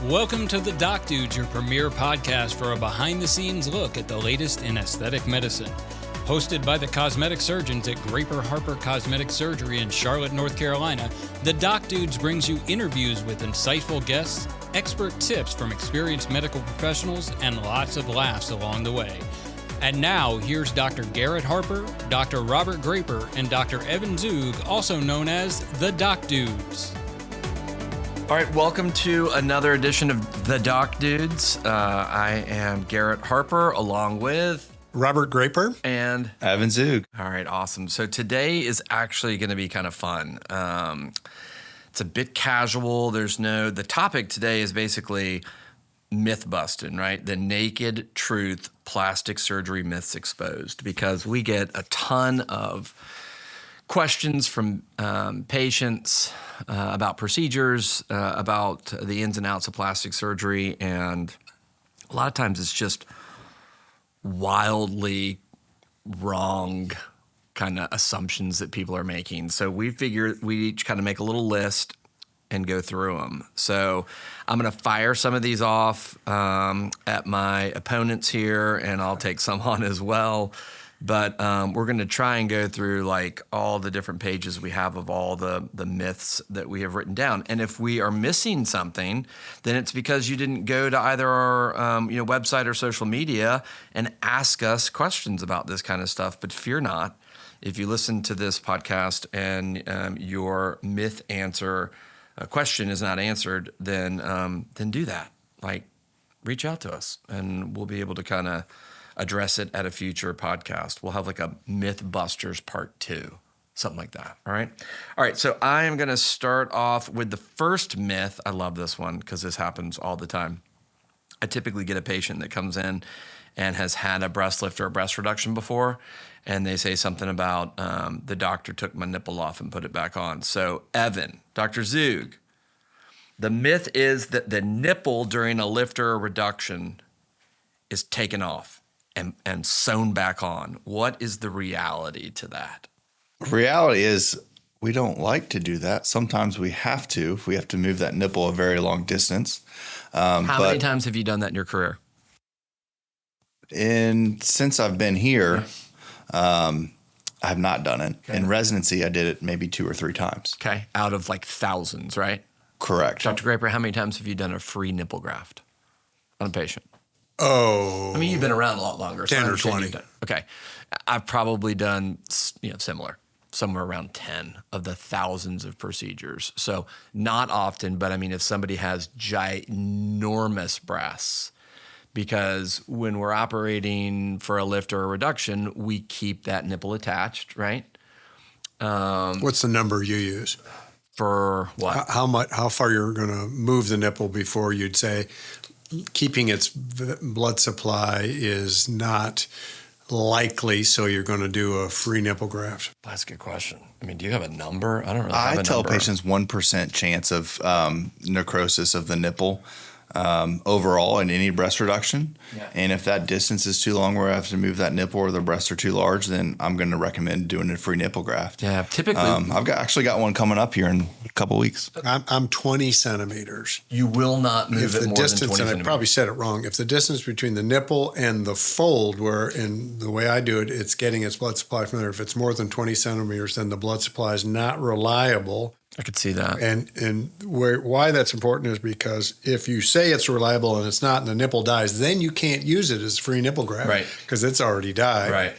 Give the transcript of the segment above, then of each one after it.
Welcome to The Doc Dudes, your premier podcast for a behind-the-scenes look at the latest in aesthetic medicine. Hosted by the cosmetic surgeons at Graper Harper Cosmetic Surgery in Charlotte, North Carolina, The Doc Dudes brings you interviews with insightful guests, expert tips from experienced medical professionals, and lots of laughs along the way. And now, here's Dr. Garrett Harper, Dr. Robert Graper, and Dr. Evon Zoog, also known as The Doc Dudes. All right, welcome to another edition of The Doc Dudes. I am Garrett Harper, along with Robert Graper and Evon Zoog. All right, awesome. So today is actually going to be kind of fun. It's a bit casual. The topic today is basically myth busting, right? The naked truth, plastic surgery myths exposed, because we get a ton of questions from patients about procedures, about the ins and outs of plastic surgery, and a lot of times it's just wildly wrong kind of assumptions that people are making. So we figured we each kind of make a little list and go through them. So I'm going to fire some of these off at my opponents here, and I'll take some on as well. But we're going to try and go through like all the different pages we have of all the myths that we have written down. And if we are missing something, then it's because you didn't go to either our website or social media and ask us questions about this kind of stuff. But fear not, if you listen to this podcast and your myth answer question is not answered, then do that. Like, reach out to us, and we'll be able to kind of address it at a future podcast. We'll have like a Mythbusters Part 2, something like that. All right. So I am going to start off with the first myth. I love this one because this happens all the time. I typically get a patient that comes in and has had a breast lift or a breast reduction before, and they say something about the doctor took my nipple off and put it back on. So Evon, Dr. Zoog, the myth is that the nipple during a lift or a reduction is taken off and sewn back on. What is the reality to that? Reality is we don't like to do that. Sometimes we have to, if we have to move that nipple a very long distance. How many times have you done that in your career? Since I've been here, I have not done it. Okay. In residency, I did it maybe 2 or 3 times. Okay. Out of like thousands, right? Correct. Dr. Graper, how many times have you done a free nipple graft on a patient? Oh. I mean, you've been around a lot longer. 10 or 20. Okay. I've probably done, similar, somewhere around 10 of the thousands of procedures. So not often, but I mean, if somebody has ginormous breasts, because when we're operating for a lift or a reduction, we keep that nipple attached, right? What's the number you use? For what? How far you're going to move the nipple before you'd say keeping its blood supply is not likely, so you're going to do a free nipple graft? That's a good question. I mean, do you have a number? I don't really have a number. I tell patients 1% chance of necrosis of the nipple overall in any breast reduction. Yeah. And if that distance is too long where I have to move that nipple or the breasts are too large, then I'm going to recommend doing a free nipple graft. Yeah, typically. I've actually got one coming up here in a couple weeks. I'm 20 centimeters. You will not move it more than 20 centimeters. And I probably said it wrong. If the distance between the nipple and the fold, where in the way I do it, it's getting its blood supply from there. If it's more than 20 centimeters, then the blood supply is not reliable. I could see that. And why that's important is because if you say it's reliable and it's not, and the nipple dies, then you can't use it as free nipple graft, right? Because it's already died, right?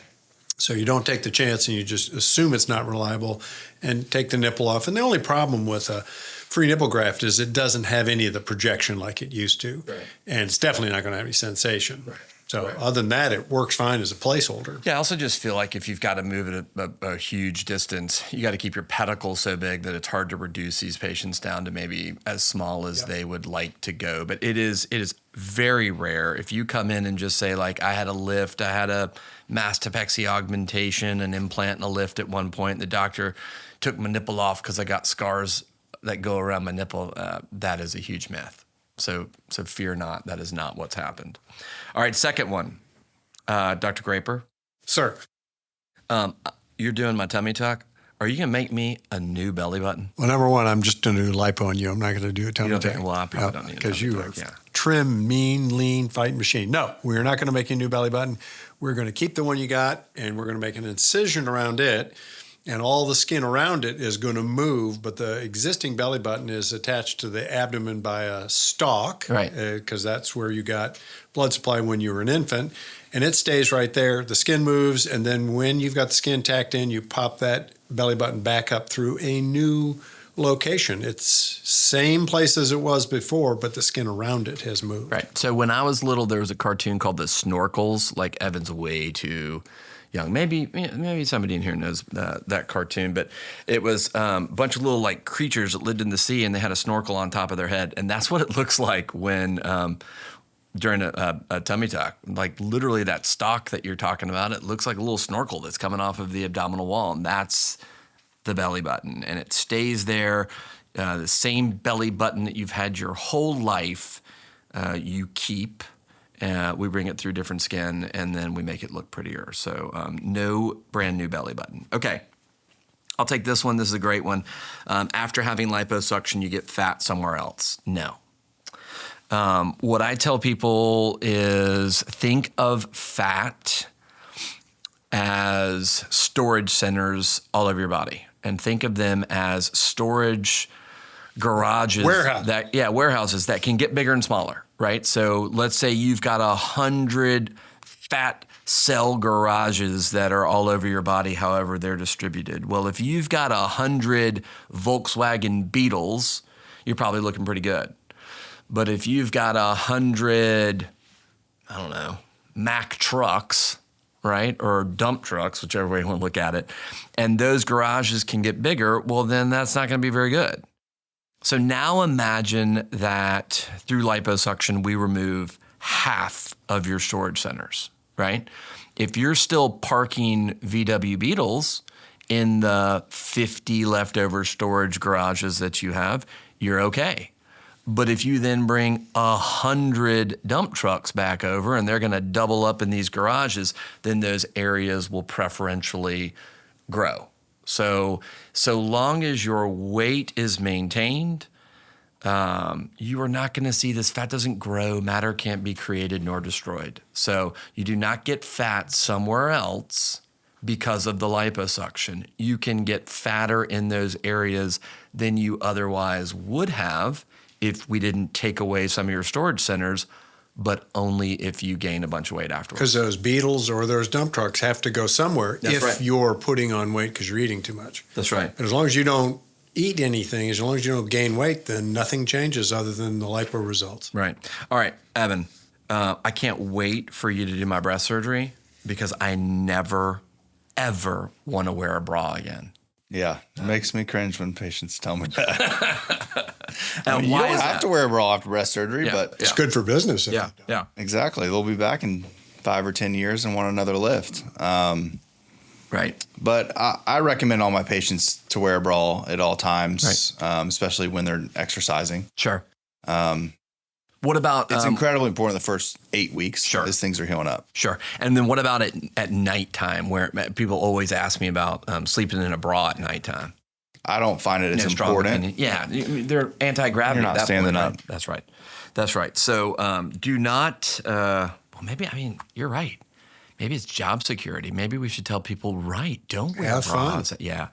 So you don't take the chance and you just assume it's not reliable and take the nipple off. And the only problem with a free nipple graft is it doesn't have any of the projection like it used to, right? And it's definitely not going to have any sensation, right? So other than that, it works fine as a placeholder. Yeah, I also just feel like if you've got to move it a huge distance, you got to keep your pedicle so big that it's hard to reduce these patients down to maybe as small as they would like to go. But it is very rare if you come in and just say, like, I had a lift, I had a mastopexy augmentation, an implant and a lift at one point. The doctor took my nipple off because I got scars that go around my nipple. That is a huge myth. So fear not. That is not what's happened. All right, second one, Dr. Graper. Sir. You're doing my tummy tuck. Are you going to make me a new belly button? Well, number one, I'm just going to do lipo on you. I'm not going to do a tummy tuck. Well, I probably don't need a because tummy you tuck, are trim, mean, lean, fighting machine. No, we're not going to make you a new belly button. We're going to keep the one you got, and we're going to make an incision around it, and all the skin around it is going to move, but the existing belly button is attached to the abdomen by a stalk, right? Because that's where you got blood supply when you were an infant, and it stays right there. The skin moves, and then when you've got the skin tacked in, you pop that belly button back up through a new location. It's same place as it was before, but the skin around it has moved. Right. So when I was little, there was a cartoon called The Snorkels. Like, Evan's way too young. Maybe somebody in here knows that cartoon, but it was a bunch of little like creatures that lived in the sea, and they had a snorkel on top of their head, and that's what it looks like when during a tummy tuck. Like, literally that stalk that you're talking about, it looks like a little snorkel that's coming off of the abdominal wall, and that's the belly button, and it stays there. The same belly button that you've had your whole life, you keep. We bring it through different skin, and then we make it look prettier. So no brand new belly button. Okay, I'll take this one. This is a great one. After having liposuction, you get fat somewhere else. No. What I tell people is think of fat as storage centers all over your body, and think of them as storage garages. Warehouses that can get bigger and smaller, right? So let's say you've got 100 fat cell garages that are all over your body, however they're distributed. Well, if you've got 100 Volkswagen Beetles, you're probably looking pretty good. But if you've got 100, Mack trucks, right, or dump trucks, whichever way you want to look at it, and those garages can get bigger, well, then that's not going to be very good. So now imagine that through liposuction, we remove half of your storage centers, right? If you're still parking VW Beetles in the 50 leftover storage garages that you have, you're okay. But if you then bring 100 dump trucks back over and they're going to double up in these garages, then those areas will preferentially grow. So long as your weight is maintained, you are not going to see this. Fat doesn't grow. Matter can't be created nor destroyed. So you do not get fat somewhere else because of the liposuction. You can get fatter in those areas than you otherwise would have if we didn't take away some of your storage centers, but only if you gain a bunch of weight afterwards. Because those Beetles or those dump trucks have to go somewhere. That's if right. You're putting on weight because you're eating too much. That's right. But as long as you don't eat anything, as long as you don't gain weight, then nothing changes other than the lipo results. Right. All right, Evan, I can't wait for you to do my breast surgery because I never, ever want to wear a bra again. Yeah, it makes me cringe when patients tell me that. Why you don't is have that? to wear a bra after breast surgery, but It's good for business. Yeah. exactly. They'll be back in 5 or 10 years and want another lift. Right. But I recommend all my patients to wear a bra at all times, especially when they're exercising. Sure. What about... It's incredibly important the first 8 weeks as things are healing up. Sure. And then what about at nighttime, where people always ask me about sleeping in a bra at nighttime? I don't find it as important. Yeah, they're anti-gravity. You're not standing up. Right? That's right. So do not, you're right. Maybe it's job security. Maybe we should tell people, don't wear Have bras. fun. Yeah.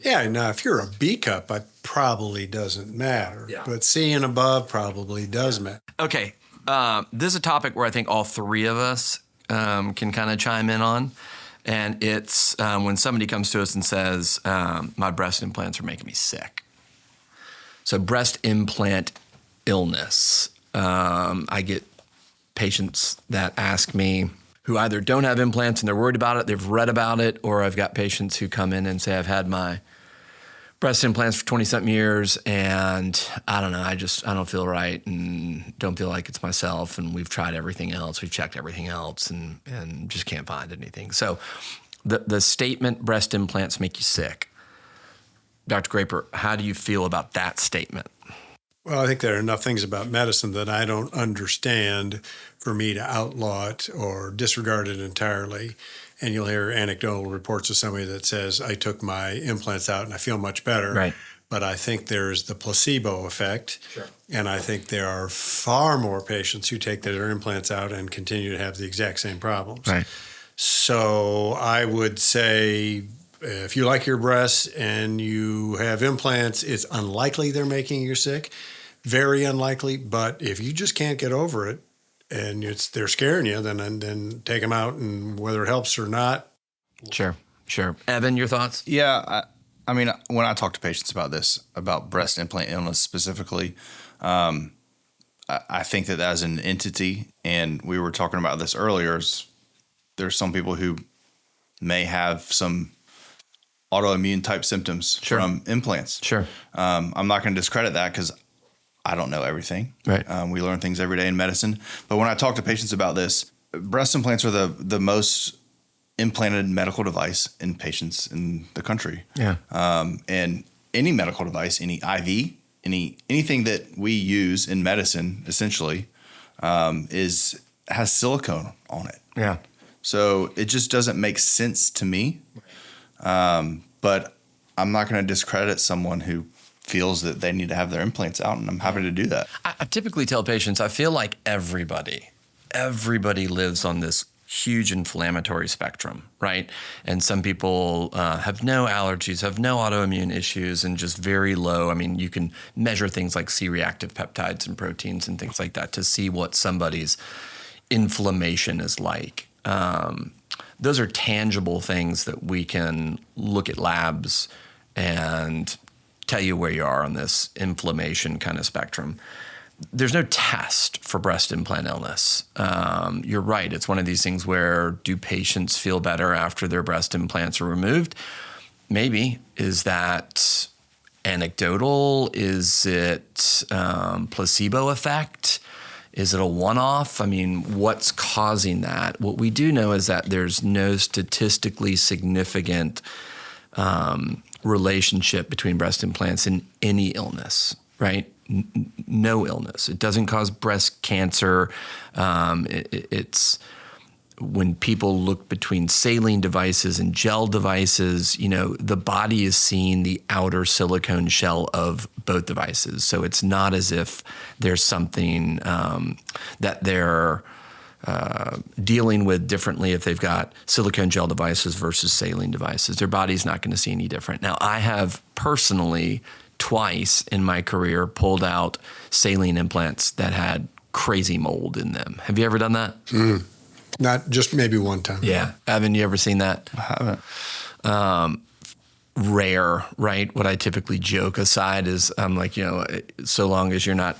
Yeah, now if you're a B cup, it probably doesn't matter. Yeah. But C and above probably does matter. Okay. This is a topic where I think all three of us can kind of chime in on. And it's when somebody comes to us and says, my breast implants are making me sick. So breast implant illness. I get patients that ask me who either don't have implants and they're worried about it, they've read about it, or I've got patients who come in and say, I've had my breast implants for 20-something years and I don't know, I don't feel right and don't feel like it's myself, and we've tried everything else, we've checked everything else and just can't find anything. So the statement, breast implants make you sick. Dr. Graper, how do you feel about that statement? Well, I think there are enough things about medicine that I don't understand for me to outlaw it or disregard it entirely. and you'll hear anecdotal reports of somebody that says, I took my implants out and I feel much better. Right. But I think there's the placebo effect. Sure. And I think there are far more patients who take their implants out and continue to have the exact same problems. Right. So I would say if you like your breasts and you have implants, it's unlikely they're making you sick. Very unlikely. But if you just can't get over it and they're scaring you, then take them out, and whether it helps or not. Sure. Evan, your thoughts? Yeah. I mean, when I talk to patients about this, about breast implant illness specifically, I think that as an entity, and we were talking about this earlier, there's some people who may have some autoimmune type symptoms from implants. Sure. I'm not going to discredit that because I don't know everything. Right. We learn things every day in medicine. But when I talk to patients about this, breast implants are the most implanted medical device in patients in the country. Yeah. And any medical device, any IV, anything that we use in medicine, essentially, has silicone on it. Yeah. So it just doesn't make sense to me. But I'm not going to discredit someone who feels that they need to have their implants out, and I'm happy to do that. I typically tell patients, I feel like everybody lives on this huge inflammatory spectrum, right? And some people have no allergies, have no autoimmune issues, and just very low. I mean, you can measure things like C-reactive peptides and proteins and things like that to see what somebody's inflammation is like. Those are tangible things that we can look at labs and tell you where you are on this inflammation kind of spectrum. There's no test for breast implant illness. You're right. It's one of these things where do patients feel better after their breast implants are removed? Maybe. Is that anecdotal? Is it placebo effect? Is it a one-off? I mean, what's causing that? What we do know is that there's no statistically significant relationship between breast implants and any illness, right? No illness. It doesn't cause breast cancer. It's when people look between saline devices and gel devices, the body is seeing the outer silicone shell of both devices. So it's not as if there's something that they're dealing with differently if they've got silicone gel devices versus saline devices. Their body's not going to see any different. Now, I have personally twice in my career pulled out saline implants that had crazy mold in them. Have you ever done that? Not just maybe one time. Yeah. Evan, you ever seen that? I haven't. Rare, right? What I typically joke aside is I'm like, so long as you're not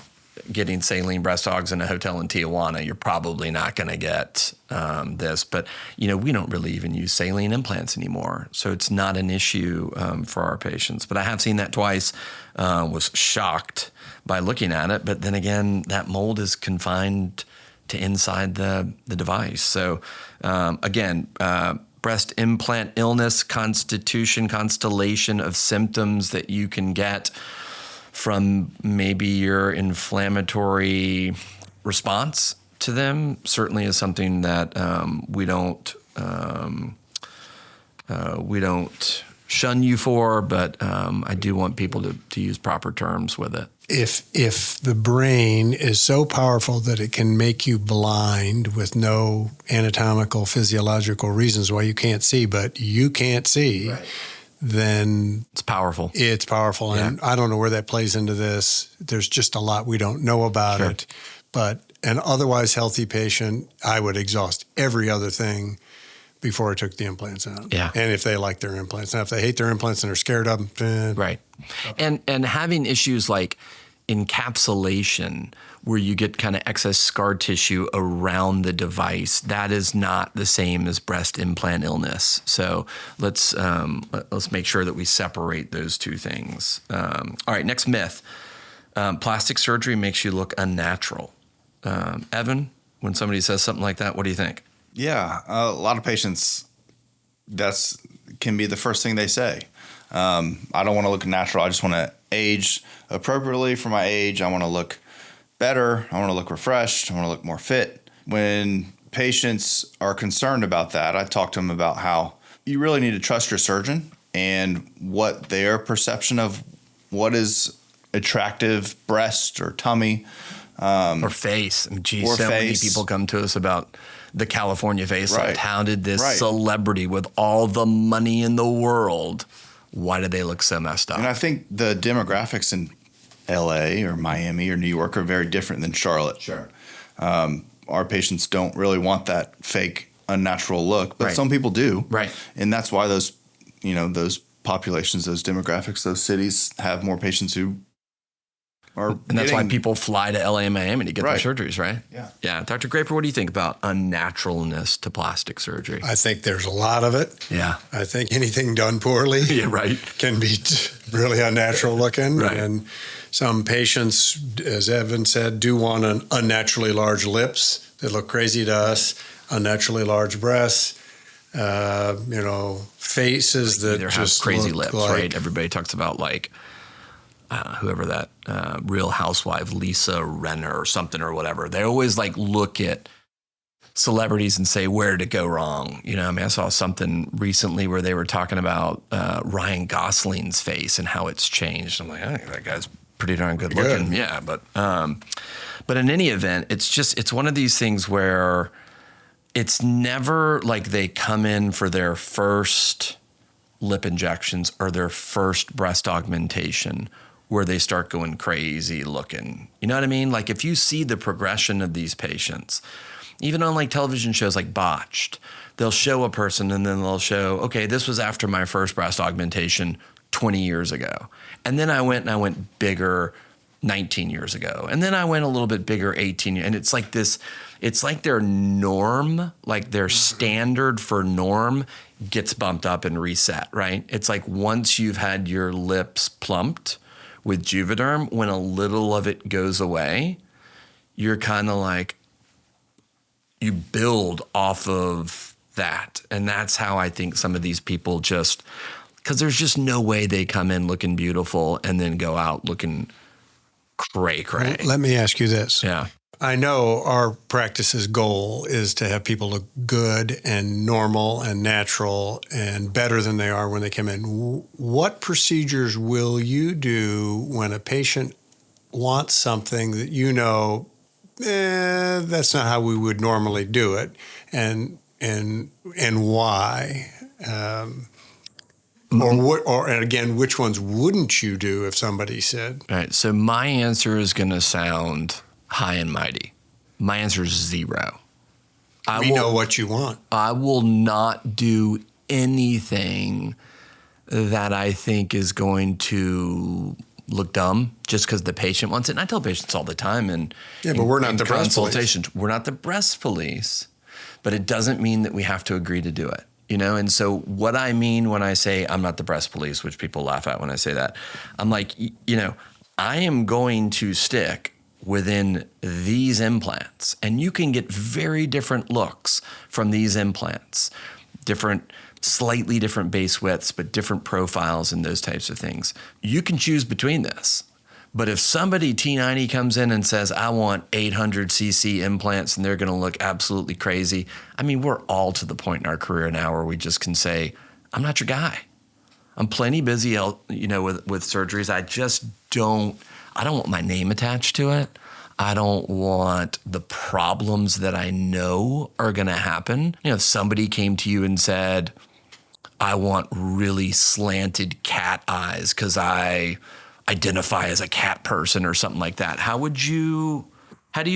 getting saline breast hogs in a hotel in Tijuana, you're probably not going to get this. But, we don't really even use saline implants anymore. So it's not an issue for our patients. But I have seen that twice, was shocked by looking at it. But then again, that mold is confined to inside the device. So again, breast implant illness, constellation of symptoms that you can get from maybe your inflammatory response to them certainly is something that we don't shun you for, but I do want people to use proper terms with it. If the brain is so powerful that it can make you blind with no anatomical, physiological reasons why you can't see, but you can't see, right, then it's powerful. It's powerful. Yeah. And I don't know where that plays into this. There's just a lot we don't know about it. But an otherwise healthy patient, I would exhaust every other thing before I took the implants out. Yeah. And if they like their implants. Now, if they hate their implants and are scared of them. Right. And having issues like encapsulation where you get kind of excess scar tissue around the device, that is not the same as breast implant illness. So let's make sure that we separate those two things. All right, next myth. Plastic surgery makes you look unnatural. Evan, when somebody says something like that, what do you think? Yeah, a lot of patients, that's can be the first thing they say. I don't want to look natural. I just want to age appropriately for my age. I want to look better. I want to look refreshed. I want to look more fit. When patients are concerned about that, I talk to them about how you really need to trust your surgeon and what their perception of what is attractive breast or tummy. Or face. Geez, so many people come to us about the California facelift. Right. How did this Right. celebrity with all the money in the world, why did they look so messed up? And I think the demographics in LA or Miami or New York are very different than Charlotte. Sure. Our patients don't really want that fake, unnatural look, but Right. some people do. Right. And that's why those populations, those demographics, those cities have more patients who are. And that's why people fly to LA and Miami to get Right. their surgeries, right? Yeah. Yeah. Dr. Graper, what do you think about unnaturalness to plastic surgery? I think there's a lot of it. Yeah. I think anything done poorly Yeah, right. can be really unnatural looking. Right. And some patients, as Evan said, do want an unnaturally large lips that look crazy to us, unnaturally large breasts, faces that Either have just crazy look lips, like, right? Everybody talks about whoever that Real Housewife, Lisa Renner or something or whatever. They always look at celebrities and say, where did it go wrong? I saw something recently where they were talking about Ryan Gosling's face and how it's changed. I'm like, I think that guy's pretty darn good looking. Yeah. But in any event, it's one of these things where it's never like they come in for their first lip injections or their first breast augmentation where they start going crazy looking. You know what I mean? Like if you see the progression of these patients, even on television shows like Botched, they'll show a person and then they'll show, okay, this was after my first breast augmentation 20 years ago. And then I went bigger 19 years ago. And then I went a little bit bigger 18 years. And it's like this, it's like their norm, like their standard for norm gets bumped up and reset, right? It's like once you've had your lips plumped with Juvederm, when a little of it goes away, you're kind of like, you build off of that. And that's how I think some of these people just, because there's just no way they come in looking beautiful and then go out looking cray-cray. Let me ask you this. Yeah. I know our practice's goal is to have people look good and normal and natural and better than they are when they come in. What procedures will you do when a patient wants something that that's not how we would normally do it, and why? And again, which ones wouldn't you do if somebody said? All right. So my answer is going to sound high and mighty. My answer is 0. We know what you want. I will not do anything that I think is going to look dumb just because the patient wants it. And I tell patients all the time but we're not the breast police. We're not the breast police, but it doesn't mean that we have to agree to do it. And so what I mean when I say I'm not the breast police, which people laugh at when I say that, I'm like, I am going to stick within these implants, and you can get very different looks from these implants, slightly different base widths, but different profiles and those types of things. You can choose between this. But if somebody T90 comes in and says, I want 800 cc implants and they're going to look absolutely crazy, we're all to the point in our career now where we just can say, I'm not your guy. I'm plenty busy, with surgeries. I don't want my name attached to it. I don't want the problems that I know are going to happen. If somebody came to you and said, I want really slanted cat eyes because I identify as a cat person or something like that, how do you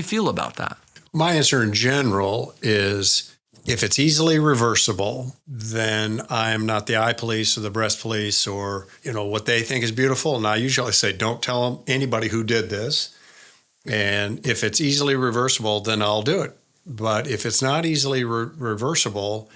feel about that? My answer in general is if it's easily reversible, then I'm not the eye police or the breast police or, what they think is beautiful. And I usually say, don't tell them anybody who did this. And if it's easily reversible, then I'll do it. But if it's not easily reversible,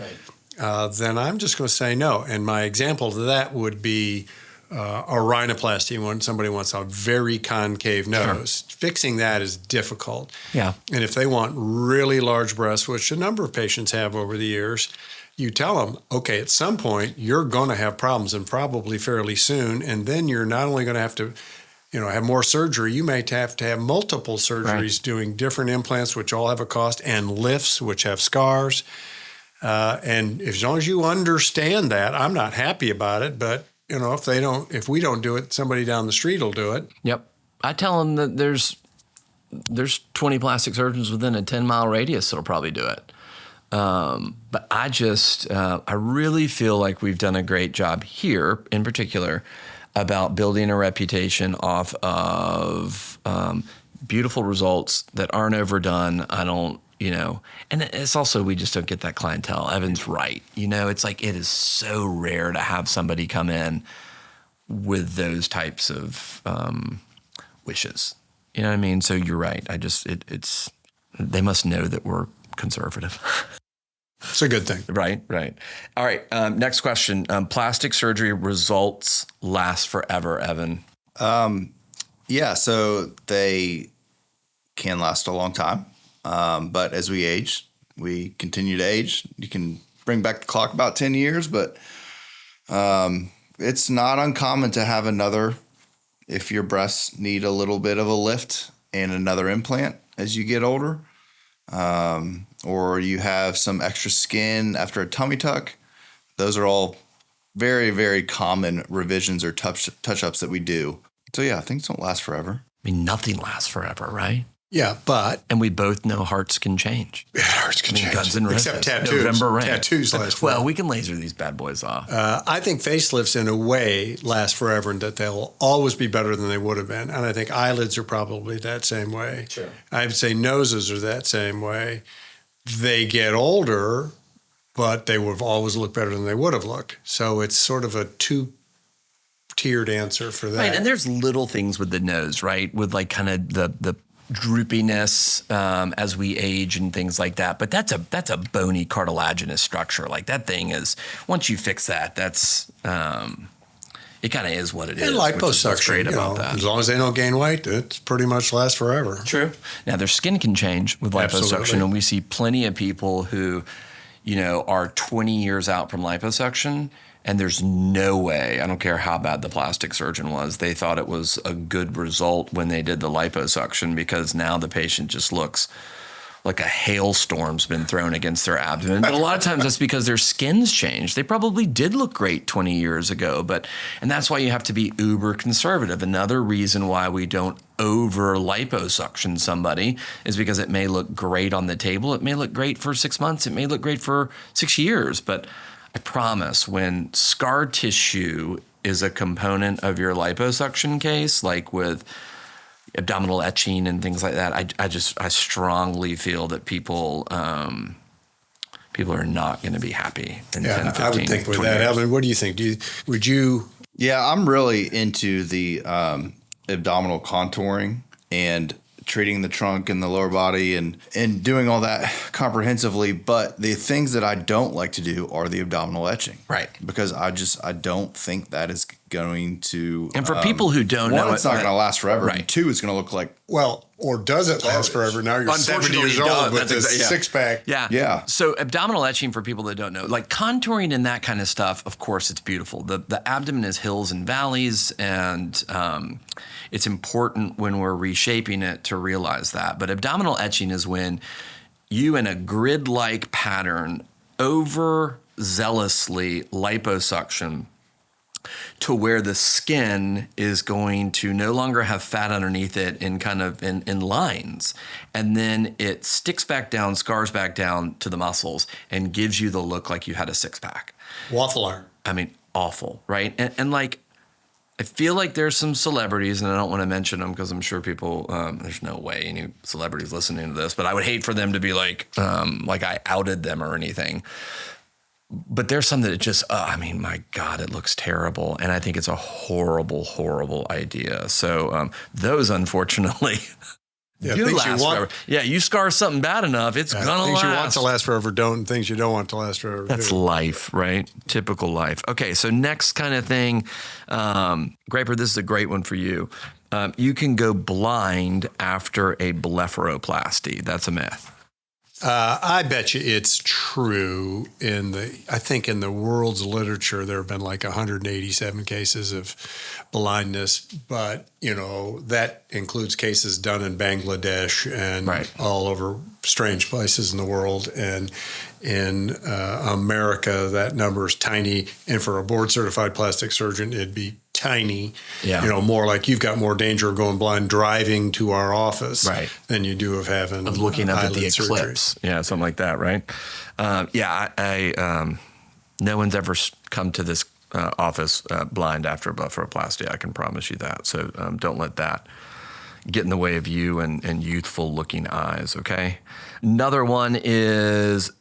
then I'm just going to say no. And my example to that would be a rhinoplasty when somebody wants a very concave nose. Sure. Fixing that is difficult. Yeah. And if they want really large breasts, which a number of patients have over the years, you tell them, okay, at some point you're going to have problems and probably fairly soon. And then you're not only going to have to have more surgery, you may have to have multiple surgeries doing different implants, which all have a cost, and lifts, which have scars. And as long as you understand that, I'm not happy about it, but if we don't do it, somebody down the street will do it. Yep. I tell them that there's 20 plastic surgeons within a 10-mile radius that'll probably do it. But I really feel like we've done a great job here in particular about building a reputation off of beautiful results that aren't overdone. And it's also, we just don't get that clientele. Evan's right. It's like, it is so rare to have somebody come in with those types of wishes. You know what I mean? So you're right. They must know that we're conservative. It's a good thing. Right. All right. Next question. Plastic surgery results last forever, Evan. Yeah, so they can last a long time. But as we age, we continue to age. You can bring back the clock about 10 years, but it's not uncommon to have another, if your breasts need a little bit of a lift and another implant as you get older. Or you have some extra skin after a tummy tuck. Those are all very, very common revisions or touch-ups that we do. So yeah, things don't last forever. I mean, nothing lasts forever, right? Yeah, but... And we both know hearts can change. Yeah, hearts can change. Guns and Roses. Except tattoos. November Rain. Tattoos last forever. Well, we can laser these bad boys off. I think facelifts, in a way, last forever and that they'll always be better than they would have been. And I think eyelids are probably that same way. Sure. I would say noses are that same way. They get older, but they would always look better than they would have looked. So it's sort of a two-tiered answer for that. Right, and there's little things with the nose, right? With like kind of the droopiness as we age and things like that. But that's a bony cartilaginous structure. Like that thing is, once you fix that, that's it kind of is what it is. And liposuction, great about that. As long as they don't gain weight, it's pretty much lasts forever. True. Now their skin can change with liposuction, Absolutely. and we see plenty of people who, are 20 years out from liposuction. And there's no way, I don't care how bad the plastic surgeon was, they thought it was a good result when they did the liposuction, because now the patient just looks like a hailstorm's been thrown against their abdomen. But a lot of times that's because their skin's changed. They probably did look great 20 years ago, and that's why you have to be uber conservative. Another reason why we don't over liposuction somebody is because it may look great on the table. It may look great for 6 months. It may look great for 6 years, but I promise, when scar tissue is a component of your liposuction case, like with abdominal etching and things like that, I strongly feel that people are not going to be happy in 10, 15, I would think with 20 that. years. Alvin, what do you think? Would you? Yeah, I'm really into the abdominal contouring and treating the trunk and the lower body and doing all that comprehensively. But the things that I don't like to do are the abdominal etching. Right. Because I don't think that is going to... And for people who don't know... One, it's not going to last forever. Right. And two, it's going to look like... Well, or does it last forever? Now you're 70 Unfortunately, years it does. old with That's this six-pack. Yeah. So abdominal etching, for people that don't know, like contouring and that kind of stuff, of course, it's beautiful. The abdomen is hills and valleys, and it's important when we're reshaping it to realize that. But abdominal etching is when you, in a grid-like pattern, overzealously liposuction to where the skin is going to no longer have fat underneath it in kind of in lines. And then it sticks back down, scars back down to the muscles, and gives you the look like you had a six-pack. Waffle iron. I mean, awful, right? And like, I feel like there's some celebrities, and I don't want to mention them because I'm sure people, there's no way any celebrities listening to this, but I would hate for them to be like I outed them or anything. But there's some that it just, I mean, my God, it looks terrible. And I think it's a horrible, horrible idea. So those, unfortunately, do last forever. Yeah, you scar something bad enough, it's going to last. Things you want to last forever don't, and things you don't want to last forever That's do. life, right? Typical life. Okay, so next kind of thing, Graper, this is a great one for you. You can go blind after a blepharoplasty. That's a myth. I bet you it's true. I think in the world's literature, there have been like 187 cases of blindness, but that includes cases done in Bangladesh and all over strange places in the world. And in America, that number is tiny. And for a board-certified plastic surgeon, it'd be tiny. Yeah. More like you've got more danger of going blind driving to our office than you do of looking up at the eclipse. Surgery. Yeah, something like that, right? I no one's ever come to this office blind after a blepharoplasty. I can promise you that. So don't let that get in the way of you and youthful looking eyes. Okay. Another one is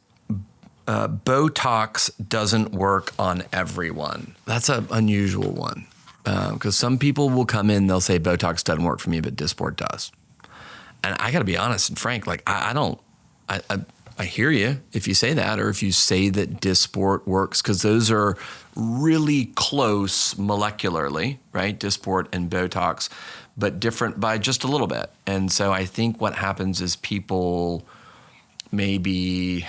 Botox doesn't work on everyone. That's an unusual one. Because some people will come in, they'll say Botox doesn't work for me, but Dysport does. And I got to be honest and frank, like I hear you if you say that, or if you say that Dysport works, because those are really close molecularly, right? Dysport and Botox, but different by just a little bit. And so I think what happens is people maybe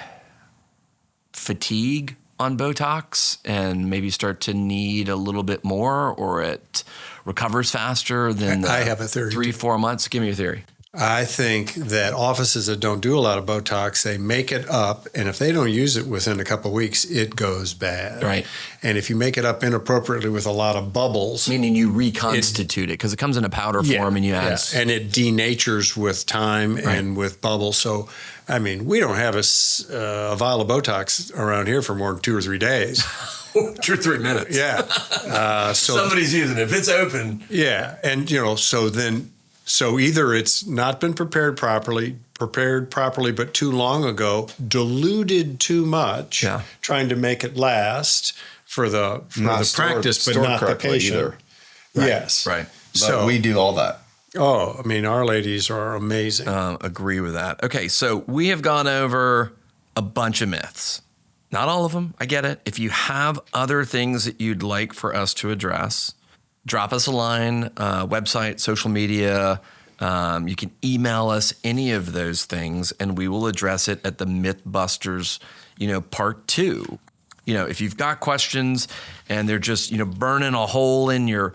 fatigue on Botox and maybe start to need a little bit more, or it recovers faster than I have a theory. 3-4 months. Give me your theory. I think that offices that don't do a lot of Botox, they make it up, and if they don't use it within a couple of weeks, it goes bad. Right. And if you make it up inappropriately with a lot of bubbles, meaning you reconstitute it because it comes in a powder form and you add, and it denatures with time and with bubbles. So, I mean, we don't have a vial of Botox around here for more than 2 or 3 days. 2 or 3 minutes. Yeah. So somebody's using it. If it's open. Yeah, and So either it's not been prepared properly, but too long ago, diluted too much, trying to make it last for the practice, but not the patient. Either. Right. Yes. Right. But we do all that. Oh, I mean, our ladies are amazing. Agree with that. Okay, so we have gone over a bunch of myths. Not all of them. I get it. If you have other things that you'd like for us to address, drop us a line, website, social media. You can email us any of those things, and we will address it at the Mythbusters, part 2. If you've got questions and they're just, burning a hole in your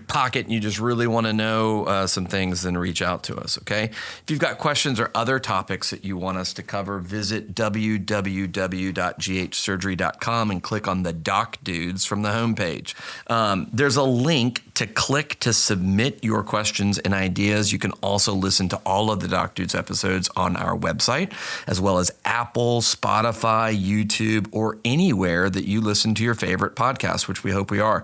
pocket and you just really want to know some things, then reach out to us, okay? If you've got questions or other topics that you want us to cover, visit www.ghsurgery.com and click on the Doc Dudes from the homepage. There's a link to click to submit your questions and ideas. You can also listen to all of the Doc Dudes episodes on our website, as well as Apple, Spotify, YouTube, or anywhere that you listen to your favorite podcast, which we hope we are.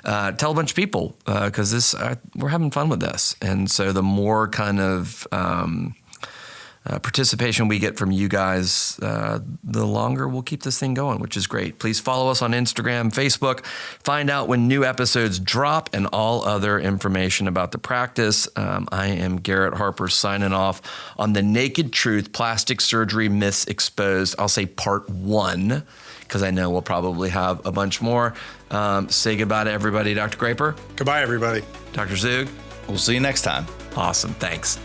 Tell a bunch of people because we're having fun with this. And so the more kind of participation we get from you guys, the longer we'll keep this thing going, which is great. Please follow us on Instagram, Facebook, find out when new episodes drop, and all other information about the practice. I am Garrett Harper signing off on The Naked Truth, Plastic Surgery Myths Exposed. I'll say part 1, because I know we'll probably have a bunch more. Say goodbye to everybody, Dr. Graper. Goodbye, everybody. Dr. Zoog. We'll see you next time. Awesome. Thanks.